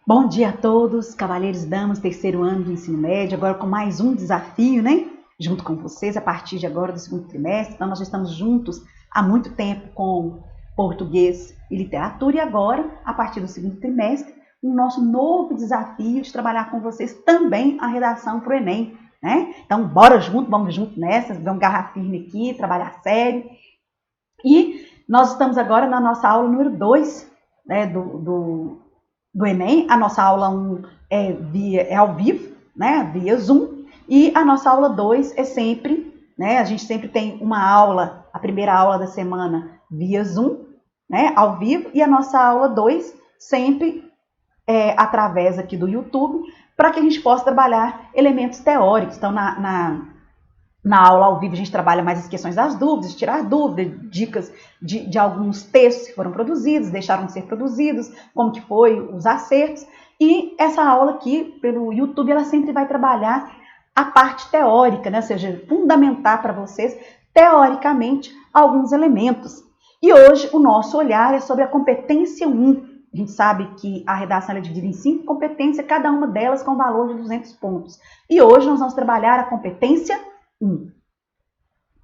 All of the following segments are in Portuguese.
Bom dia a todos, cavalheiros e damas, terceiro ano do ensino médio, agora com mais um desafio, né? Junto com vocês, a partir de agora do segundo trimestre. Então, nós já estamos juntos há muito tempo com português e literatura, e agora, a partir do segundo trimestre, o nosso novo desafio de trabalhar com vocês também a redação para o Enem, né? Então, bora junto, vamos junto nessas, vamos garrar firme aqui, trabalhar sério. E nós estamos agora na nossa aula número 2, né, do Enem. A nossa aula 1 é ao vivo, né, via Zoom, e a nossa aula 2 é sempre, né, a gente sempre tem uma aula, a primeira aula da semana via Zoom, né, ao vivo, e a nossa aula 2 sempre através aqui do YouTube, para que a gente possa trabalhar elementos teóricos. Então, na aula ao vivo a gente trabalha mais as questões das dúvidas, tirar dúvidas, dicas de alguns textos que foram produzidos, deixaram de ser produzidos, como que foi os acertos. E essa aula aqui, pelo YouTube, ela sempre vai trabalhar a parte teórica, né? Ou seja, fundamentar para vocês, teoricamente, alguns elementos. E hoje o nosso olhar é sobre a competência 1. A gente sabe que a redação é dividida em 5 competências, cada uma delas com valor de 200 pontos. E hoje nós vamos trabalhar a competência 1.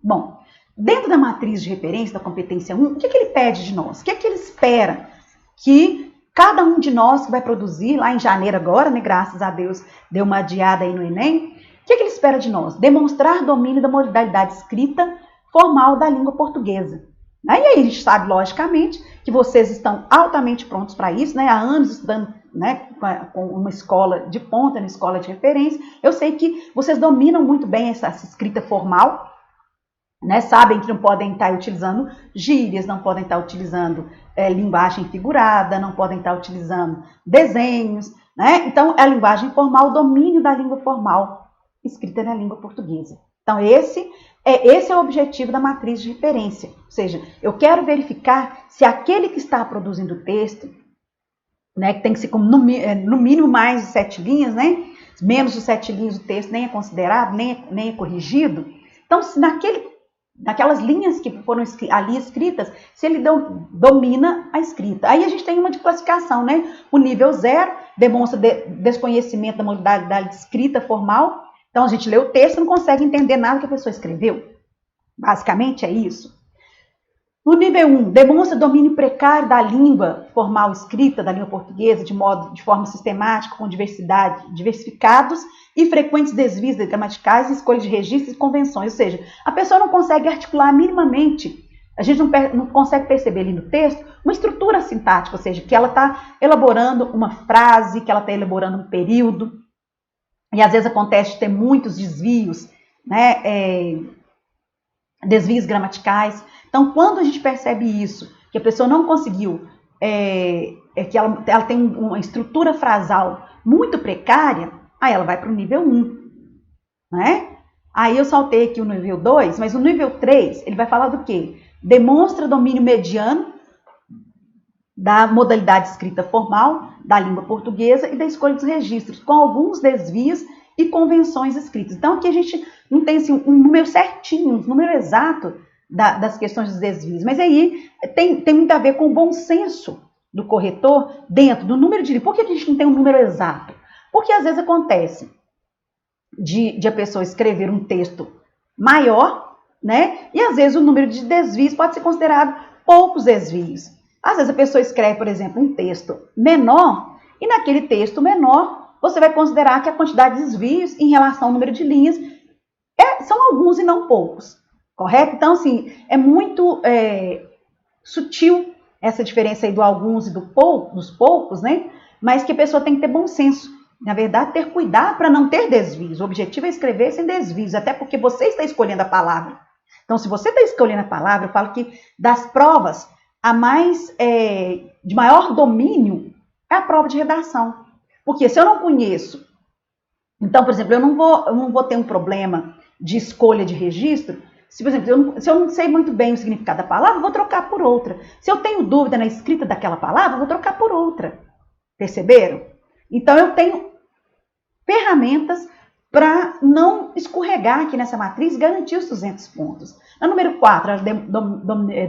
Bom, dentro da matriz de referência da competência 1, o que ele pede de nós? O que ele espera que cada um de nós que vai produzir lá em janeiro agora, né, graças a Deus, deu uma adiada aí no Enem, o que ele espera de nós? Demonstrar domínio da modalidade escrita formal da língua portuguesa. E aí a gente sabe, logicamente, que vocês estão altamente prontos para isso, né? Há anos estudando, né, com uma escola de ponta, uma escola de referência. Eu sei que vocês dominam muito bem essa escrita formal, né? Sabem que não podem estar utilizando gírias, não podem estar utilizando linguagem figurada, não podem estar utilizando desenhos, né? Então, a linguagem formal, o domínio da língua formal escrita na língua portuguesa. Então, esse é o objetivo da matriz de referência. Ou seja, eu quero verificar se aquele que está produzindo o texto, né, que tem que ser como no mínimo mais de 7 linhas, né? Menos de 7 linhas o texto nem é considerado, nem é corrigido. Então, se naquelas linhas que foram ali escritas, se ele domina a escrita. Aí a gente tem uma de classificação, né? O nível 0 demonstra desconhecimento da modalidade de escrita formal. Então, a gente lê o texto e não consegue entender nada que a pessoa escreveu. Basicamente, é isso. No nível 1, demonstra domínio precário da língua formal escrita, da língua portuguesa, de forma sistemática, com diversificados e frequentes desvios gramaticais, escolha de registros e convenções. Ou seja, a pessoa não consegue articular minimamente, a gente não consegue perceber ali no texto uma estrutura sintática, ou seja, que ela está elaborando uma frase, que ela está elaborando um período. E às vezes acontece de ter muitos desvios, né, desvios gramaticais. Então, quando a gente percebe isso, que a pessoa não conseguiu, que ela tem uma estrutura frasal muito precária, aí ela vai para o nível 1. Né? Aí eu saltei aqui o nível 2, mas o nível 3, ele vai falar do quê? Demonstra domínio mediano da modalidade escrita formal, da língua portuguesa e da escolha dos registros, com alguns desvios e convenções escritas. Então, aqui a gente não tem assim, um número certinho, um número exato das questões dos desvios, mas aí tem muito a ver com o bom senso do corretor dentro do número de... Por que a gente não tem um número exato? Porque às vezes acontece de a pessoa escrever um texto maior, né? E às vezes o número de desvios pode ser considerado poucos desvios. Às vezes a pessoa escreve, por exemplo, um texto menor, e naquele texto menor, você vai considerar que a quantidade de desvios em relação ao número de linhas são alguns e não poucos, correto? Então, assim, é muito sutil essa diferença aí do alguns e dos poucos, né? Mas que a pessoa tem que ter bom senso. Na verdade, ter cuidado para não ter desvios. O objetivo é escrever sem desvios, até porque você está escolhendo a palavra. Então, se você está escolhendo a palavra, eu falo que das provas, a de maior domínio é a prova de redação. Porque se eu não conheço, então, por exemplo, eu não vou ter um problema de escolha de registro. Se, por exemplo, se eu não sei muito bem o significado da palavra, eu vou trocar por outra. Se eu tenho dúvida na escrita daquela palavra, eu vou trocar por outra. Perceberam? Então, eu tenho ferramentas para não escorregar aqui nessa matriz e garantir os 200 pontos. Na número 4, ela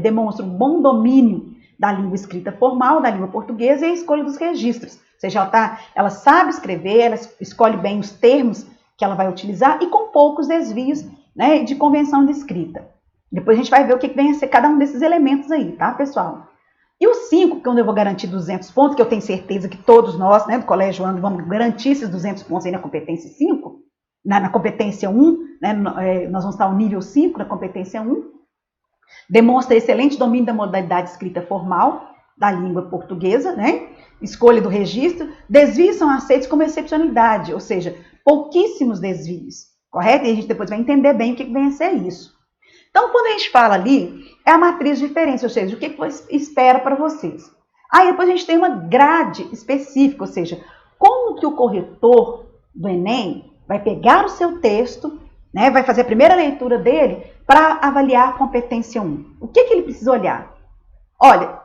demonstra um bom domínio da língua escrita formal, da língua portuguesa e a escolha dos registros. Ou seja, ela sabe escrever, ela escolhe bem os termos que ela vai utilizar e com poucos desvios, né, de convenção de escrita. Depois a gente vai ver o que vem a ser cada um desses elementos aí, tá, pessoal? E o 5, quando eu vou garantir 200 pontos, que eu tenho certeza que todos nós, né, do Colégio Anglo, vamos garantir esses 200 pontos aí na competência 5, na competência 1, né, nós vamos estar no nível 5 na competência 1, demonstra excelente domínio da modalidade escrita formal da língua portuguesa, né? Escolha do registro, desvios são aceitos como excepcionalidade, ou seja, pouquíssimos desvios, correto? E a gente depois vai entender bem o que vem a ser isso. Então, quando a gente fala ali, é a matriz de diferença, ou seja, o que você espera para vocês. Aí depois a gente tem uma grade específica, ou seja, como que o corretor do Enem vai pegar o seu texto, né, vai fazer a primeira leitura dele para avaliar a competência 1. O que ele precisa olhar? Olha,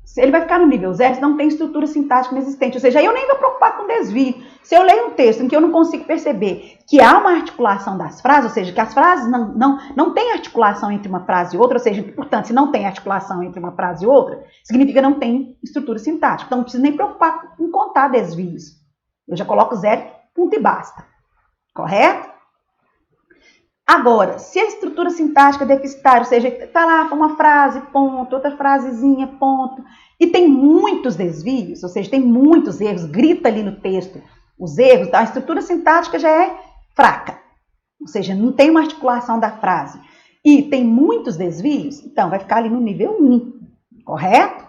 se ele vai ficar no nível 0, se não tem estrutura sintática inexistente, ou seja, eu nem vou preocupar com desvio. Se eu leio um texto em que eu não consigo perceber que há uma articulação das frases, ou seja, que as frases não têm articulação entre uma frase e outra, ou seja, portanto, se não tem articulação entre uma frase e outra, significa que não tem estrutura sintática. Então, não preciso nem preocupar em contar desvios. Eu já coloco 0, ponto e basta. Correto? Agora, se a estrutura sintática é deficitária, ou seja, está lá uma frase, ponto, outra frasezinha, ponto, e tem muitos desvios, ou seja, tem muitos erros, grita ali no texto os erros, então a estrutura sintática já é fraca, ou seja, não tem uma articulação da frase, e tem muitos desvios, então vai ficar ali no nível 1, correto?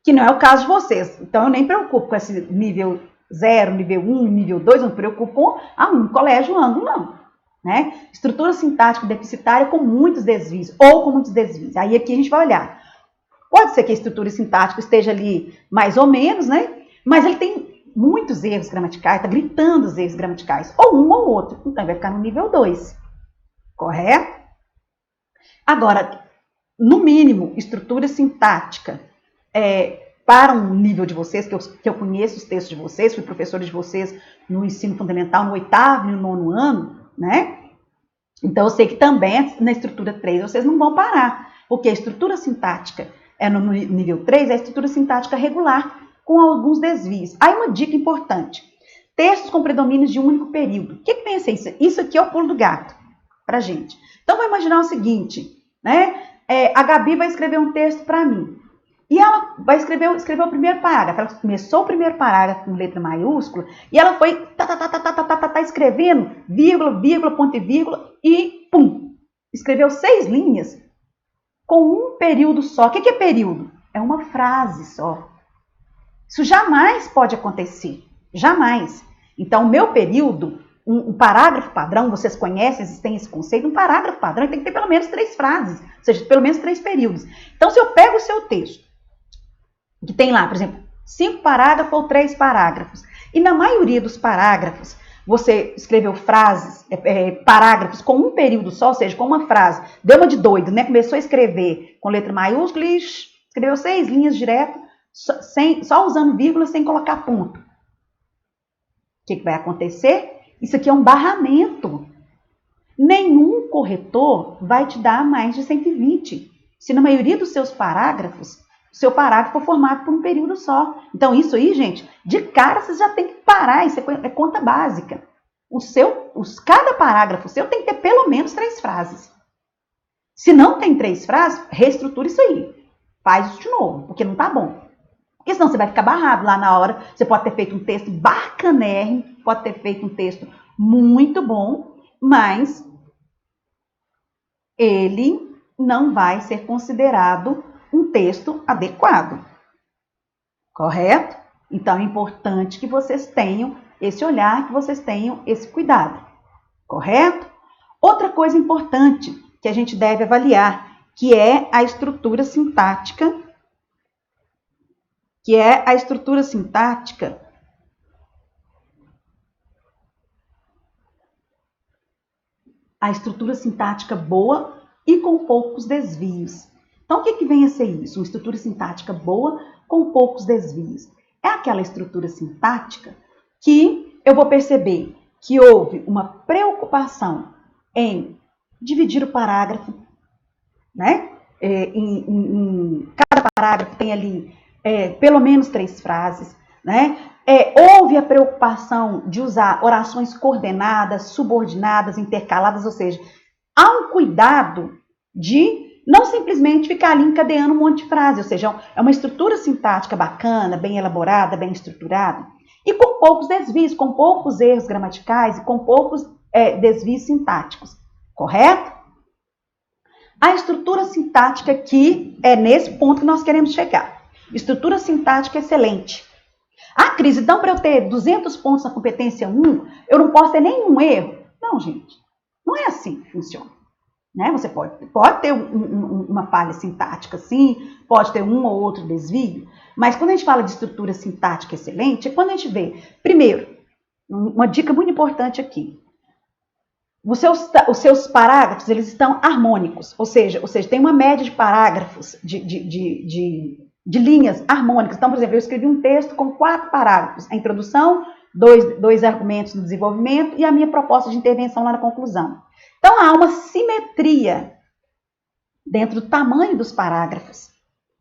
Que não é o caso de vocês, então eu nem me preocupo com esse nível 0, nível 1, nível 2, não me preocupo com um colégio Anglo, não. Né? Estrutura sintática deficitária com muitos desvios, ou com muitos desvios. Aí aqui a gente vai olhar. Pode ser que a estrutura sintática esteja ali mais ou menos, né? Mas ele tem muitos erros gramaticais, está gritando os erros gramaticais, ou um ou outro. Então vai ficar no nível 2. Correto? Agora, no mínimo, estrutura sintática para um nível de vocês, que eu conheço os textos de vocês, fui professora de vocês no ensino fundamental, no 8º e no 9º ano, né? Então, eu sei que também na estrutura 3 vocês não vão parar, porque a estrutura sintática no nível 3 é a estrutura sintática regular, com alguns desvios. Aí uma dica importante, textos com predomínios de um único período. O que vem a ser isso? Isso aqui é o pulo do gato pra gente. Então, vamos imaginar o seguinte, né? A Gabi vai escrever um texto para mim. E ela vai escrever o primeiro parágrafo. Ela começou o primeiro parágrafo com letra maiúscula e ela foi escrevendo, vírgula, vírgula, ponto e vírgula e pum! Escreveu 6 linhas com um período só. O que é período? É uma frase só. Isso jamais pode acontecer. Jamais. Então, o meu período, um parágrafo padrão, vocês conhecem, existem esse conceito, um parágrafo padrão tem que ter pelo menos 3 frases, ou seja, pelo menos 3 períodos. Então, se eu pego o seu texto, que tem lá, por exemplo, 5 parágrafos ou 3 parágrafos. E na maioria dos parágrafos, você escreveu parágrafos com um período só, ou seja, com uma frase. Deu uma de doido, né? Começou a escrever com letra maiúscula e escreveu 6 linhas direto, só usando vírgula, sem colocar ponto. O que vai acontecer? Isso aqui é um barramento. Nenhum corretor vai te dar mais de 120. Se na maioria dos seus parágrafos, o seu parágrafo é formado por um período só. Então, isso aí, gente, de cara vocês já tem que parar. Isso é conta básica. Cada parágrafo seu tem que ter pelo menos 3 frases. Se não tem 3 frases, reestrutura isso aí. Faz isso de novo, porque não tá bom. Porque senão você vai ficar barrado lá na hora. Você pode ter feito um texto bacanérrimo, pode ter feito um texto muito bom, mas ele não vai ser considerado um texto adequado. Correto? Então, é importante que vocês tenham esse olhar, que vocês tenham esse cuidado. Correto? Outra coisa importante que a gente deve avaliar, que é a estrutura sintática, a estrutura sintática boa e com poucos desvios. Então, o que vem a ser isso? Uma estrutura sintática boa com poucos desvios. É aquela estrutura sintática que eu vou perceber que houve uma preocupação em dividir o parágrafo, né? Em cada parágrafo tem ali pelo menos 3 frases. né? Houve a preocupação de usar orações coordenadas, subordinadas, intercaladas, ou seja, há um cuidado de não simplesmente ficar ali encadeando um monte de frase, ou seja, é uma estrutura sintática bacana, bem elaborada, bem estruturada, e com poucos desvios, com poucos erros gramaticais e com poucos desvios sintáticos, correto? A estrutura sintática aqui é nesse ponto que nós queremos chegar. Estrutura sintática excelente. Ah, Cris, então para eu ter 200 pontos na competência 1, eu não posso ter nenhum erro? Não, gente, não é assim que funciona. Né? Você pode ter uma falha sintática, sim, pode ter um ou outro desvio, mas quando a gente fala de estrutura sintática excelente, é quando a gente vê, primeiro, uma dica muito importante aqui, os seus parágrafos, eles estão harmônicos, ou seja, tem uma média de parágrafos, de linhas harmônicas. Então, por exemplo, eu escrevi um texto com 4 parágrafos, a introdução, dois argumentos no desenvolvimento e a minha proposta de intervenção lá na conclusão. Então, há uma simetria dentro do tamanho dos parágrafos.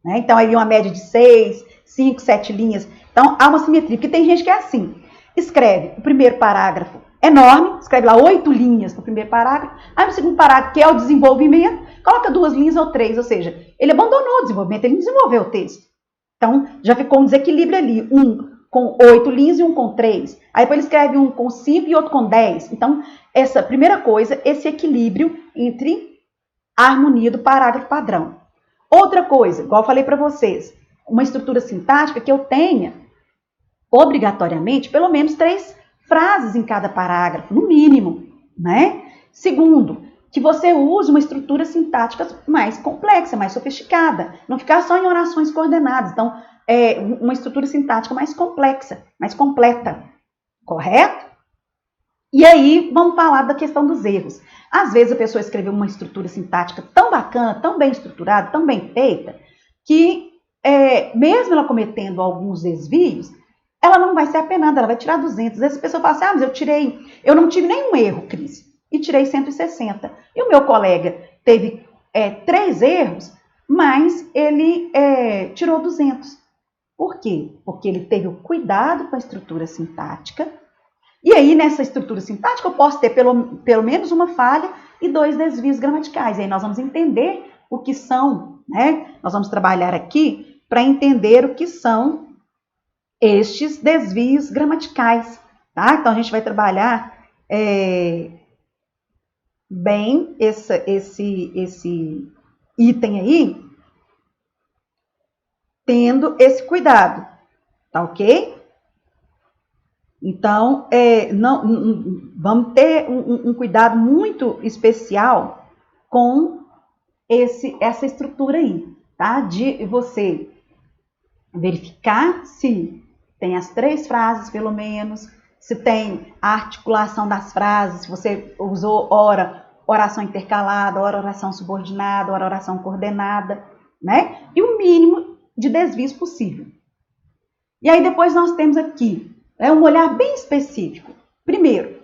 Né? Então, aí uma média de 6, 5, 7 linhas. Então, há uma simetria, porque tem gente que é assim, escreve o primeiro parágrafo enorme, escreve lá 8 linhas no primeiro parágrafo, aí no segundo parágrafo, que é o desenvolvimento, coloca 2 linhas ou 3, ou seja, ele abandonou o desenvolvimento, ele não desenvolveu o texto. Então, já ficou um desequilíbrio ali, um com 8 linhas e um com 3. Aí depois ele escreve um com 5 e outro com 10. Então, essa primeira coisa, esse equilíbrio entre a harmonia do parágrafo padrão. Outra coisa, igual eu falei para vocês, uma estrutura sintática que eu tenha, obrigatoriamente, pelo menos 3 frases em cada parágrafo, no mínimo, né? Segundo, que você use uma estrutura sintática mais complexa, mais sofisticada, não ficar só em orações coordenadas. Então, uma estrutura sintática mais complexa, mais completa, correto? E aí, vamos falar da questão dos erros. Às vezes a pessoa escreveu uma estrutura sintática tão bacana, tão bem estruturada, tão bem feita, que mesmo ela cometendo alguns desvios, ela não vai ser apenada, ela vai tirar 200. Às vezes a pessoa fala assim, mas eu não tive nenhum erro, Cris, e tirei 160. E o meu colega teve 3 erros, mas ele tirou 200. Por quê? Porque ele teve o cuidado com a estrutura sintática. E aí, nessa estrutura sintática, eu posso ter pelo menos uma falha e 2 desvios gramaticais. E aí nós vamos entender o que são, né? Nós vamos trabalhar aqui para entender o que são estes desvios gramaticais, tá? Então, a gente vai trabalhar bem esse item aí, tendo esse cuidado, tá ok? Então, vamos ter um cuidado muito especial com essa estrutura aí, tá? De você verificar se tem as 3 frases, pelo menos, se tem a articulação das frases, se você usou oração intercalada, oração subordinada, oração coordenada, né? E o mínimo de desvios possível. E aí depois nós temos aqui um olhar bem específico. Primeiro, o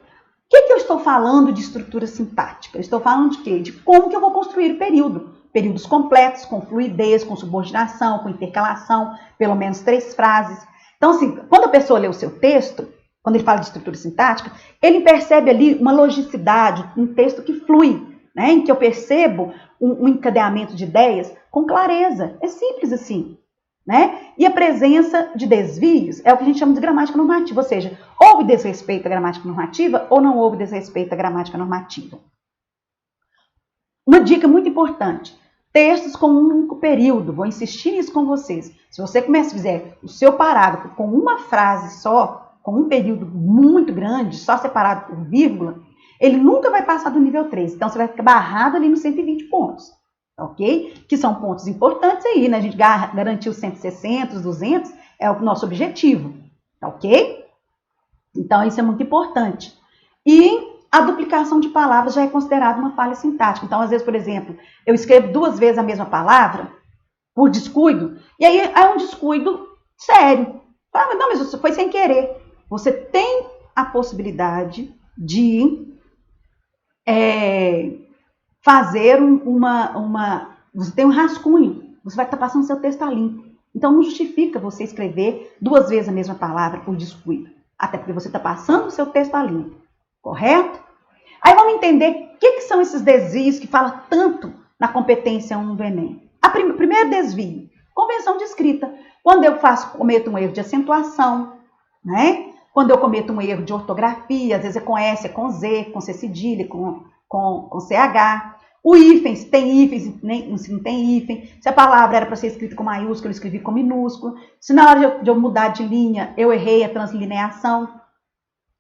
que eu estou falando de estrutura sintática? Eu estou falando de quê? De como que eu vou construir o período. Períodos completos, com fluidez, com subordinação, com intercalação, pelo menos 3 frases. Então, assim, quando a pessoa lê o seu texto, quando ele fala de estrutura sintática, ele percebe ali uma logicidade, um texto que flui, né? Em que eu percebo um encadeamento de ideias com clareza. É simples assim. Né? E a presença de desvios é o que a gente chama de gramática normativa, ou seja, houve desrespeito à gramática normativa ou não houve desrespeito à gramática normativa. Uma dica muito importante, textos com um único período, vou insistir nisso com vocês. Se você começa a fizer o seu parágrafo com uma frase só, com um período muito grande, só separado por vírgula, ele nunca vai passar do nível 3, então você vai ficar barrado ali nos 120 pontos. Ok? Que são pontos importantes aí, né? A gente garantiu 160, 200, é o nosso objetivo, ok? Então, isso é muito importante. E a duplicação de palavras já é considerada uma falha sintática. Então, às vezes, por exemplo, eu escrevo 2 vezes a mesma palavra, por descuido, e aí é um descuido sério. Ah, não, mas isso foi sem querer. Você tem a possibilidade de fazer você tem um rascunho, você vai estar passando seu texto a limpo. Então não justifica você escrever 2 vezes a mesma palavra por descuido. Até porque você está passando o seu texto a limpo. Correto? Aí vamos entender o que são esses desvios que fala tanto na competência 1 do Enem. Primeiro desvio, convenção de escrita. Quando eu cometo um erro de acentuação, né? Quando eu cometo um erro de ortografia, às vezes é com S, é com Z, com C cedilha, com CH. O hífen, se tem hífen, se não tem hífen. Se a palavra era para ser escrita com maiúsculo, eu escrevi com minúsculo. Se na hora de eu mudar de linha, eu errei a translineação.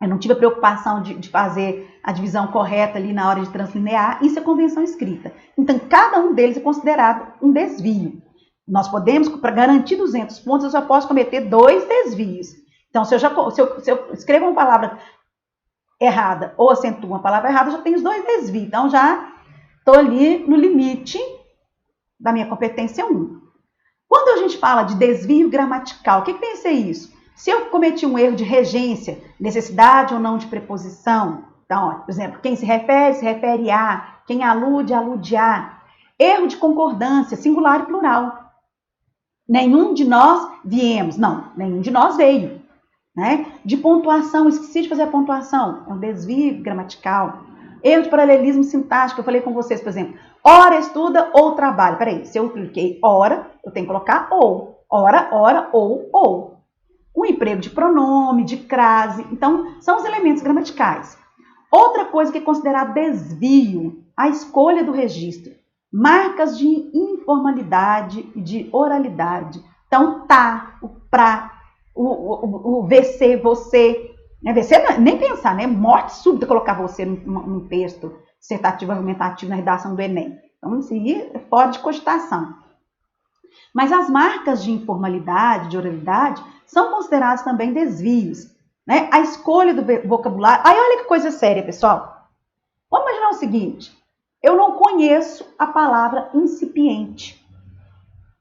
Eu não tive a preocupação de fazer a divisão correta ali na hora de translinear. Isso é convenção escrita. Então, cada um deles é considerado um desvio. Nós podemos, para garantir 200 pontos, eu só posso cometer 2 desvios. Então, se eu escrevo uma palavra errada ou acentuo uma palavra errada, eu já tenho os 2 desvios. Então, já estou ali no limite da minha competência 1. Quando a gente fala de desvio gramatical, o que quer dizer isso? Se eu cometi um erro de regência, necessidade ou não de preposição, então, ó, por exemplo, quem se refere a, quem alude a. Erro de concordância, singular e plural. Nenhum de nós viemos. Não, nenhum de nós veio. Né? De pontuação, esqueci de fazer a pontuação. É um desvio gramatical. Erro de paralelismo sintático, eu falei com vocês, por exemplo. Ora estuda ou trabalha. Peraí, se eu cliquei ora, eu tenho que colocar ou. Ora, ou. O emprego de pronome, de crase. Então, são os elementos gramaticais. Outra coisa que é considerado desvio, a escolha do registro. Marcas de informalidade e de oralidade. Então, tá, o pra, o VC, você. Né? VC, nem pensar, né? Morte súbita colocar você num texto dissertativo, argumentativo na redação do Enem. Então, isso aí é fora de cogitação. Mas as marcas de informalidade, de oralidade, são consideradas também desvios. Né? A escolha do vocabulário. Aí olha que coisa séria, pessoal. Vamos imaginar o seguinte. Eu não conheço a palavra incipiente.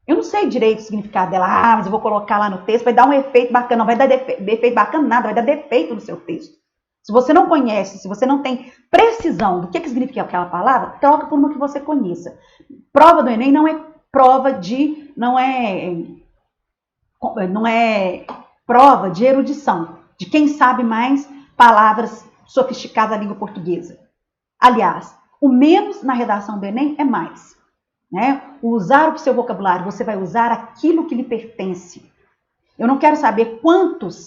Eu não sei direito o significado dela. Ah, mas eu vou colocar lá no texto, vai dar um efeito bacana. Não vai dar efeito bacana nada, vai dar defeito no seu texto. Se você não conhece, se você não tem precisão do que significa aquela palavra, troca por uma que você conheça. Prova do Enem não é prova de... Não é prova de erudição, de quem sabe mais palavras sofisticadas da língua portuguesa. Aliás, o menos na redação do Enem é mais. Né? Usar o seu vocabulário, você vai usar aquilo que lhe pertence. Eu não quero saber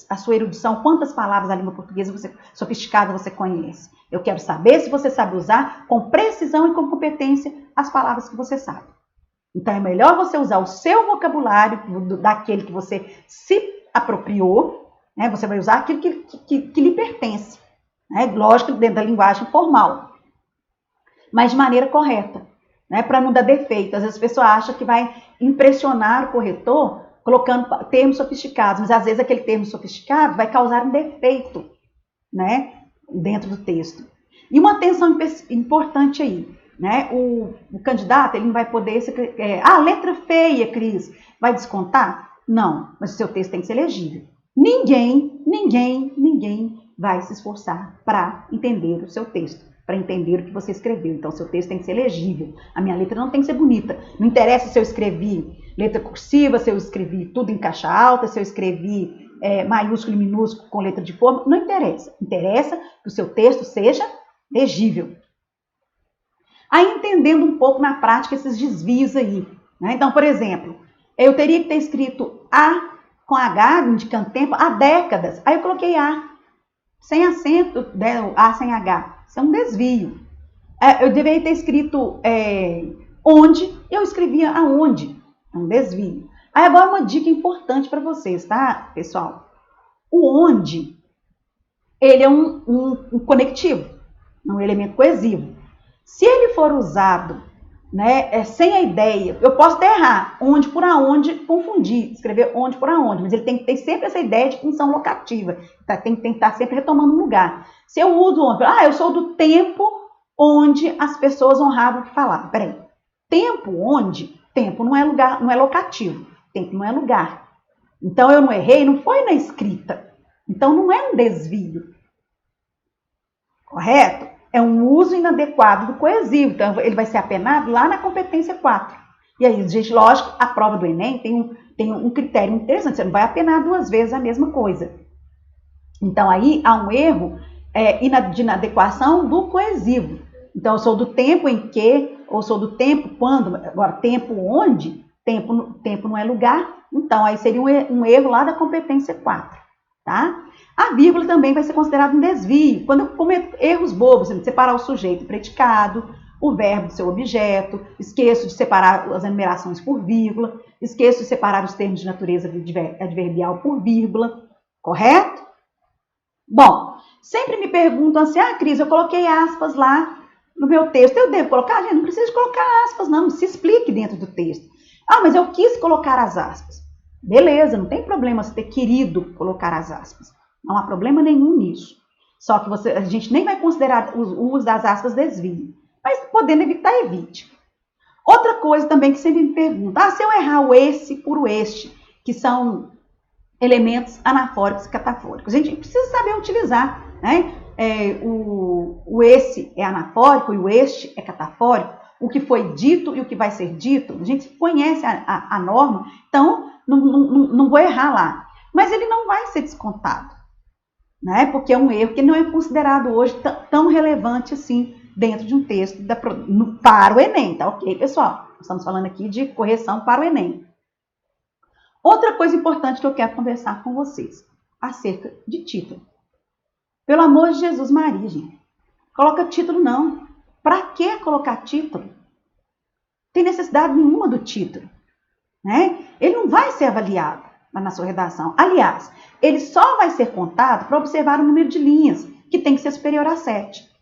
a sua erudição, quantas palavras da língua portuguesa sofisticada você conhece. Eu quero saber se você sabe usar com precisão e com competência as palavras que você sabe. Então, é melhor você usar o seu vocabulário, daquele que você se apropriou, né? Você vai usar aquilo que lhe pertence. Né? Lógico, dentro da linguagem formal. Mas de maneira correta, né? Para não dar defeito. Às vezes a pessoa acha que vai impressionar o corretor colocando termos sofisticados, mas às vezes aquele termo sofisticado vai causar um defeito, né? Dentro do texto. E uma atenção importante aí. Né? O candidato ele não vai poder... letra feia, Cris, vai descontar? Não, mas o seu texto tem que ser legível. Ninguém vai se esforçar para entender o seu texto, para entender o que você escreveu. Então, seu texto tem que ser legível. A minha letra não tem que ser bonita. Não interessa se eu escrevi letra cursiva, se eu escrevi tudo em caixa alta, se eu escrevi maiúsculo e minúsculo com letra de forma. Não interessa. Interessa que o seu texto seja legível. Aí, entendendo um pouco na prática esses desvios aí. Né? Então, por exemplo, eu teria que ter escrito A com H, indicando tempo, há décadas. Aí eu coloquei A, sem acento, A sem H. Isso é um desvio. Eu deveria ter escrito onde, eu escrevia aonde. É um desvio. Aí agora uma dica importante para vocês, tá, pessoal? O onde, ele é um conectivo, um elemento coesivo. Se ele for usado, né, sem a ideia, eu posso até errar, onde por aonde, confundir, escrever onde por aonde, mas ele tem que ter sempre essa ideia de função locativa, tá? Tem que estar sempre retomando um lugar. Se eu uso onde, eu sou do tempo onde as pessoas honravam falar. Peraí, tempo onde? Tempo não é lugar, não é locativo, tempo não é lugar. Então eu não errei, não foi na escrita, então não é um desvio, correto? É um uso inadequado do coesivo. Então, ele vai ser apenado lá na competência 4. E aí, gente, lógico, a prova do Enem tem tem um critério interessante, você não vai apenar 2 vezes a mesma coisa. Então, aí há um erro de inadequação do coesivo. Então, eu sou do tempo em que, ou sou do tempo quando, agora, tempo onde, tempo não é lugar, então aí seria um erro lá da competência 4, tá? A vírgula também vai ser considerada um desvio, quando eu cometo erros bobos, separar o sujeito e predicado, o verbo do seu objeto, esqueço de separar as enumerações por vírgula, esqueço de separar os termos de natureza adverbial por vírgula, correto? Bom, sempre me perguntam assim, Cris, eu coloquei aspas lá no meu texto, eu devo colocar? Gente, não precisa de colocar aspas, não, se explique dentro do texto. Mas eu quis colocar as aspas. Beleza, não tem problema você ter querido colocar as aspas. Não há problema nenhum nisso. Só que a gente nem vai considerar o uso das aspas desvio. Mas podendo evitar, evite. Outra coisa também que sempre me pergunta, se eu errar o esse por o este, que são elementos anafóricos e catafóricos. A gente precisa saber utilizar, né? O esse é anafórico e o este é catafórico. O que foi dito e o que vai ser dito, a gente conhece a norma, então não vou errar lá. Mas ele não vai ser descontado, né? Porque é um erro que não é considerado hoje tão relevante assim dentro de um texto para o Enem, tá ok, pessoal? Estamos falando aqui de correção para o Enem. Outra coisa importante que eu quero conversar com vocês, acerca de título. Pelo amor de Jesus Maria, gente, coloca título não. Para que colocar título? Tem necessidade nenhuma do título, né? Ele não vai ser avaliado na sua redação. Aliás, ele só vai ser contado para observar o número de linhas, que tem que ser superior a 7.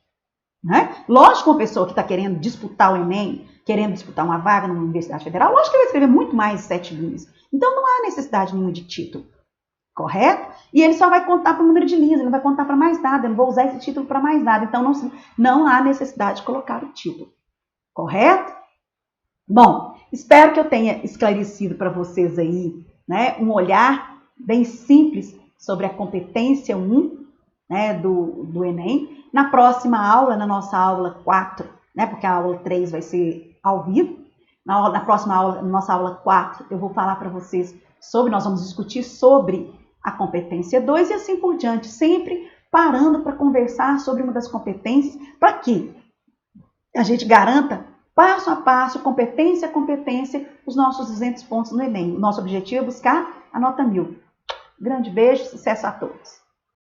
Né? Lógico que uma pessoa que está querendo disputar o Enem, querendo disputar uma vaga numa universidade federal, lógico que ele vai escrever muito mais de 7 linhas. Então, não há necessidade nenhuma de título, correto? E ele só vai contar para o número de linhas, ele não vai contar para mais nada, eu não vou usar esse título para mais nada. Então, não há necessidade de colocar o título, correto? Bom, espero que eu tenha esclarecido para vocês aí, né, um olhar bem simples sobre a competência 1, né, do Enem. Na próxima aula, na nossa aula 4, né, porque a aula 3 vai ser ao vivo, na próxima aula, na nossa aula 4, eu vou falar para vocês nós vamos discutir sobre a competência 2 e assim por diante, sempre parando para conversar sobre uma das competências, para que a gente garanta, passo a passo, competência a competência, os nossos 200 pontos no Enem. O nosso objetivo é buscar a nota 1000. Grande beijo, sucesso a todos!